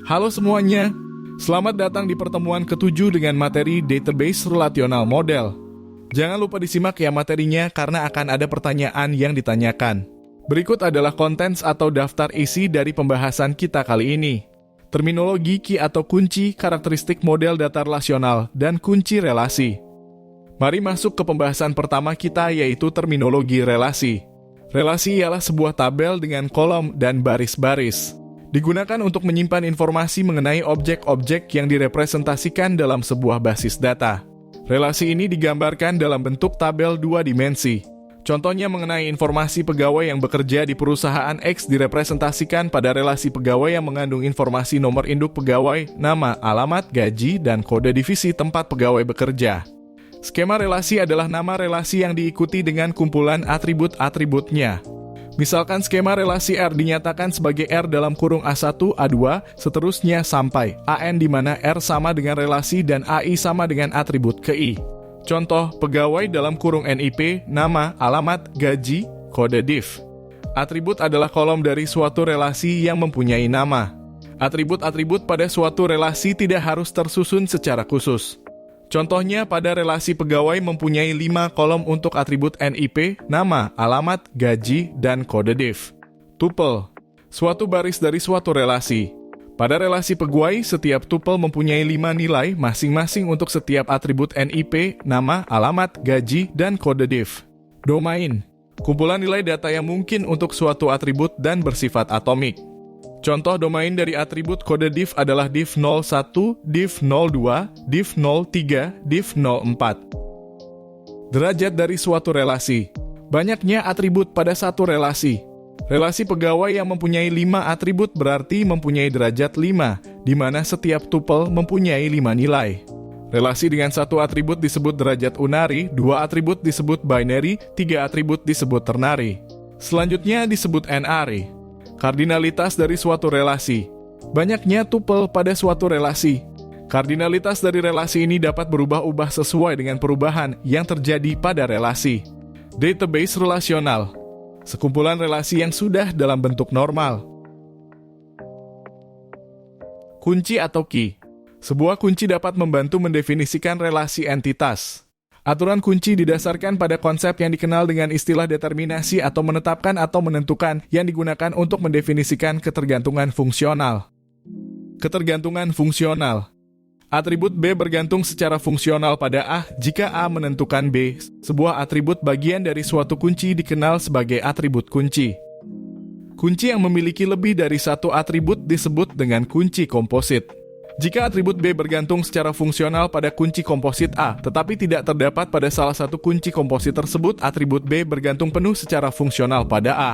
Halo semuanya, selamat datang di pertemuan ke-7 dengan materi Database Relational Model. Jangan lupa disimak ya materinya karena akan ada pertanyaan yang ditanyakan. Berikut adalah kontens atau daftar isi dari pembahasan kita kali ini. Terminologi, key atau kunci, karakteristik model data relasional, dan kunci relasi. Mari masuk ke pembahasan pertama kita yaitu terminologi relasi. Relasi ialah sebuah tabel dengan kolom dan baris-baris. Digunakan untuk menyimpan informasi mengenai objek-objek yang direpresentasikan dalam sebuah basis data. Relasi ini digambarkan dalam bentuk tabel 2 dimensi. Contohnya mengenai informasi pegawai yang bekerja di perusahaan X direpresentasikan pada relasi pegawai yang mengandung informasi nomor induk pegawai, nama, alamat, gaji, dan kode divisi tempat pegawai bekerja. Skema relasi adalah nama relasi yang diikuti dengan kumpulan atribut-atributnya. Misalkan skema relasi R dinyatakan sebagai R dalam kurung A1, A2, seterusnya sampai AN di mana R sama dengan relasi dan AI sama dengan atribut ke I. Contoh, pegawai dalam kurung NIP, nama, alamat, gaji, kode div. Atribut adalah kolom dari suatu relasi yang mempunyai nama. Atribut-atribut pada suatu relasi tidak harus tersusun secara khusus. Contohnya pada relasi pegawai mempunyai 5 kolom untuk atribut NIP, nama, alamat, gaji, dan kode div. Tuple, suatu baris dari suatu relasi. Pada relasi pegawai, setiap tuple mempunyai 5 nilai masing-masing untuk setiap atribut NIP, nama, alamat, gaji, dan kode div. Domain, kumpulan nilai data yang mungkin untuk suatu atribut dan bersifat atomik. Contoh domain dari atribut kode div adalah div 01, div 02, div 03, div 04. Derajat dari suatu relasi. Banyaknya atribut pada satu relasi. Relasi pegawai yang mempunyai 5 atribut berarti mempunyai derajat 5, di mana setiap tuple mempunyai 5 nilai. Relasi dengan satu atribut disebut derajat unary, 2 atribut disebut binary, 3 atribut disebut ternary. Selanjutnya disebut n-ary. Kardinalitas dari suatu relasi. Banyaknya tuple pada suatu relasi. Kardinalitas dari relasi ini dapat berubah-ubah sesuai dengan perubahan yang terjadi pada relasi. Database relasional. Sekumpulan relasi yang sudah dalam bentuk normal. Kunci atau key. Sebuah kunci dapat membantu mendefinisikan relasi entitas. Aturan kunci didasarkan pada konsep yang dikenal dengan istilah determinasi atau menetapkan atau menentukan yang digunakan untuk mendefinisikan ketergantungan fungsional. Ketergantungan fungsional. Atribut B bergantung secara fungsional pada A jika A menentukan B. Sebuah atribut bagian dari suatu kunci dikenal sebagai atribut kunci. Kunci yang memiliki lebih dari satu atribut disebut dengan kunci komposit. Jika atribut B bergantung secara fungsional pada kunci komposit A, tetapi tidak terdapat pada salah satu kunci komposit tersebut, atribut B bergantung penuh secara fungsional pada A.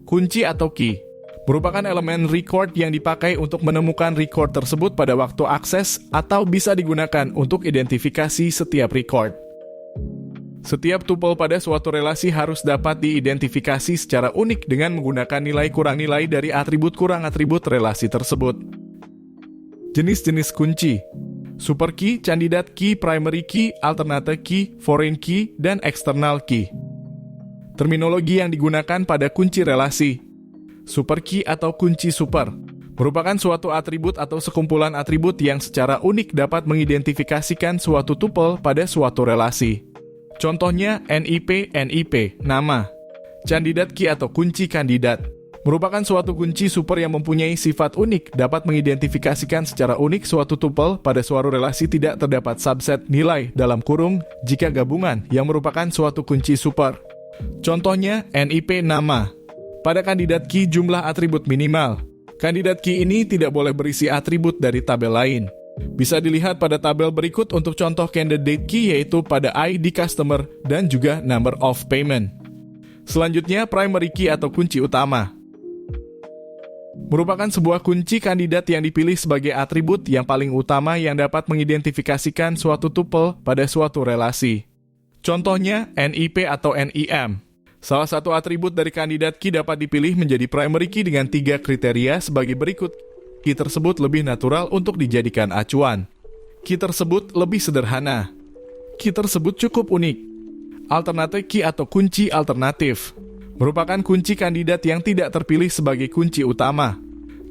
Kunci atau key merupakan elemen record yang dipakai untuk menemukan record tersebut pada waktu akses atau bisa digunakan untuk identifikasi setiap record. Setiap tuple pada suatu relasi harus dapat diidentifikasi secara unik dengan menggunakan nilai kurang nilai dari atribut kurang atribut relasi tersebut. Jenis-jenis kunci. Super key, candidate key, primary key, alternate key, foreign key, dan external key. Terminologi yang digunakan pada kunci relasi. Super key atau kunci super merupakan suatu atribut atau sekumpulan atribut yang secara unik dapat mengidentifikasikan suatu tuple pada suatu relasi. Contohnya NIP, NIP, nama. Candidate key atau kunci kandidat merupakan suatu kunci super yang mempunyai sifat unik dapat mengidentifikasikan secara unik suatu tuple pada suatu relasi tidak terdapat subset nilai dalam kurung jika gabungan yang merupakan suatu kunci super. Contohnya NIP nama. Pada kandidat key jumlah atribut minimal. Kandidat key ini tidak boleh berisi atribut dari tabel lain. Bisa dilihat pada tabel berikut untuk contoh candidate key yaitu pada ID customer dan juga number of payment. Selanjutnya primary key atau kunci utama. Merupakan sebuah kunci kandidat yang dipilih sebagai atribut yang paling utama yang dapat mengidentifikasikan suatu tuple pada suatu relasi. Contohnya NIP atau NIM. Salah satu atribut dari kandidat key dapat dipilih menjadi primary key dengan 3 kriteria sebagai berikut. Key tersebut lebih natural untuk dijadikan acuan. Key tersebut lebih sederhana. Key tersebut cukup unik. Alternate key atau kunci alternatif merupakan kunci kandidat yang tidak terpilih sebagai kunci utama.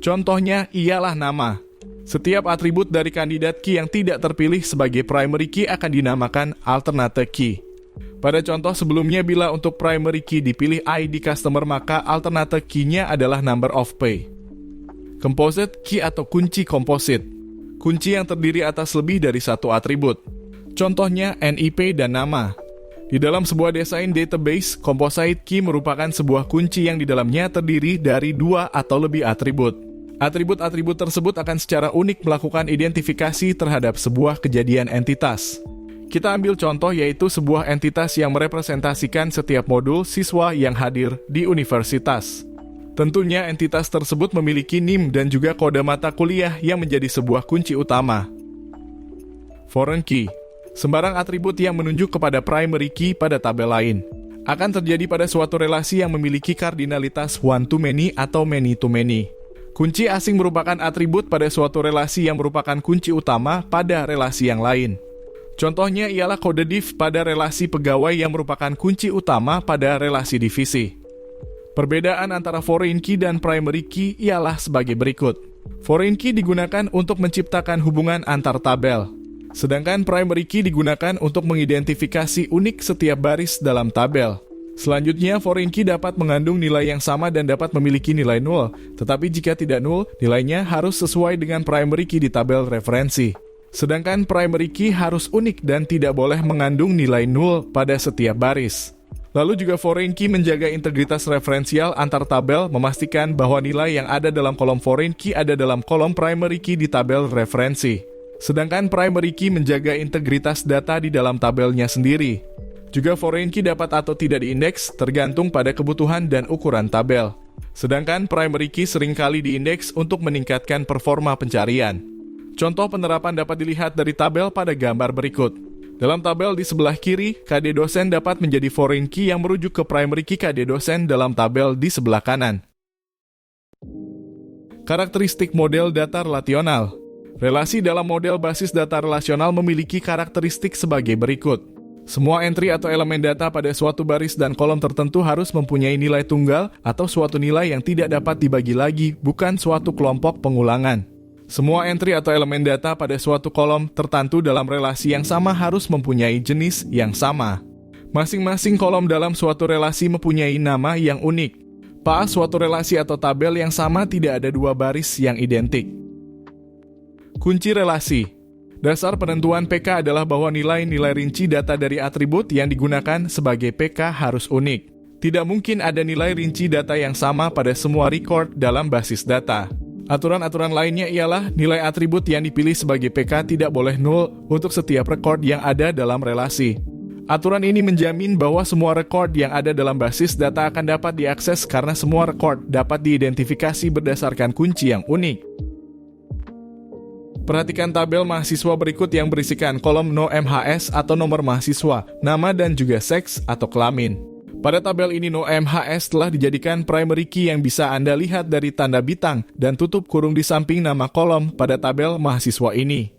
Contohnya ialah nama. Setiap atribut dari kandidat key yang tidak terpilih sebagai primary key akan dinamakan alternate key. Pada contoh sebelumnya, bila untuk primary key dipilih ID customer, maka alternate key-nya adalah number of pay. Composite key atau kunci komposit. Kunci yang terdiri atas lebih dari satu atribut. Contohnya NIP dan nama. Di dalam sebuah desain database, composite key merupakan sebuah kunci yang di dalamnya terdiri dari dua atau lebih atribut. Atribut-atribut tersebut akan secara unik melakukan identifikasi terhadap sebuah kejadian entitas. Kita ambil contoh, yaitu sebuah entitas yang merepresentasikan setiap modul siswa yang hadir di universitas. Tentunya entitas tersebut memiliki NIM dan juga kode mata kuliah yang menjadi sebuah kunci utama. Foreign key. Sembarang atribut yang menunjuk kepada primary key pada tabel lain. Akan terjadi pada suatu relasi yang memiliki kardinalitas one-to-many atau many-to-many. Kunci asing merupakan atribut pada suatu relasi yang merupakan kunci utama pada relasi yang lain. Contohnya ialah kode div pada relasi pegawai yang merupakan kunci utama pada relasi divisi. Perbedaan antara foreign key dan primary key ialah sebagai berikut. Foreign key digunakan untuk menciptakan hubungan antar tabel. Sedangkan primary key digunakan untuk mengidentifikasi unik setiap baris dalam tabel. Selanjutnya, foreign key dapat mengandung nilai yang sama dan dapat memiliki nilai nol. Tetapi jika tidak nol, nilainya harus sesuai dengan primary key di tabel referensi. Sedangkan primary key harus unik dan tidak boleh mengandung nilai nol pada setiap baris. Lalu juga foreign key menjaga integritas referensial antar tabel, memastikan bahwa nilai yang ada dalam kolom foreign key ada dalam kolom primary key di tabel referensi. Sedangkan primary key menjaga integritas data di dalam tabelnya sendiri. Juga foreign key dapat atau tidak diindeks tergantung pada kebutuhan dan ukuran tabel. Sedangkan primary key seringkali diindeks untuk meningkatkan performa pencarian. Contoh penerapan dapat dilihat dari tabel pada gambar berikut. Dalam tabel di sebelah kiri, KD dosen dapat menjadi foreign key yang merujuk ke primary key KD dosen dalam tabel di sebelah kanan. Karakteristik model data relasional. Relasi dalam model basis data relasional memiliki karakteristik sebagai berikut. Semua entry atau elemen data pada suatu baris dan kolom tertentu harus mempunyai nilai tunggal atau suatu nilai yang tidak dapat dibagi lagi, bukan suatu kelompok pengulangan. Semua entry atau elemen data pada suatu kolom tertentu dalam relasi yang sama harus mempunyai jenis yang sama. Masing-masing kolom dalam suatu relasi mempunyai nama yang unik. Pada suatu relasi atau tabel yang sama tidak ada dua baris yang identik. Kunci relasi. Dasar penentuan PK adalah bahwa nilai-nilai rinci data dari atribut yang digunakan sebagai PK harus unik. Tidak mungkin ada nilai rinci data yang sama pada semua record dalam basis data. Aturan-aturan lainnya ialah nilai atribut yang dipilih sebagai PK tidak boleh nol untuk setiap record yang ada dalam relasi. Aturan ini menjamin bahwa semua record yang ada dalam basis data akan dapat diakses karena semua record dapat diidentifikasi berdasarkan kunci yang unik. Perhatikan tabel mahasiswa berikut yang berisikan kolom no MHS atau nomor mahasiswa, nama dan juga seks atau kelamin. Pada tabel ini no MHS telah dijadikan primary key yang bisa Anda lihat dari tanda bintang dan tutup kurung di samping nama kolom pada tabel mahasiswa ini.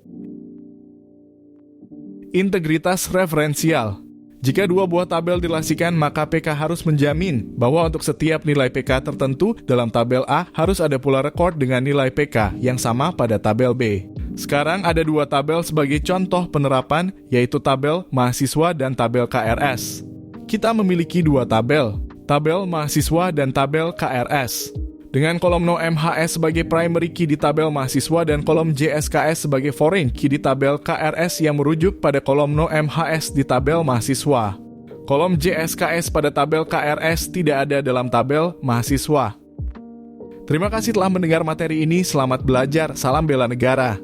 Integritas referensial. Jika dua buah tabel direlasikan, maka PK harus menjamin bahwa untuk setiap nilai PK tertentu dalam tabel A harus ada pula record dengan nilai PK yang sama pada tabel B. Sekarang ada dua tabel sebagai contoh penerapan, yaitu tabel mahasiswa dan tabel KRS. Kita memiliki dua tabel mahasiswa dan tabel KRS. Dengan kolom no MHS sebagai primary key di tabel mahasiswa dan kolom JSKS sebagai foreign key di tabel KRS yang merujuk pada kolom no MHS di tabel mahasiswa. Kolom JSKS pada tabel KRS tidak ada dalam tabel mahasiswa. Terima kasih telah mendengar materi ini, selamat belajar, salam bela negara.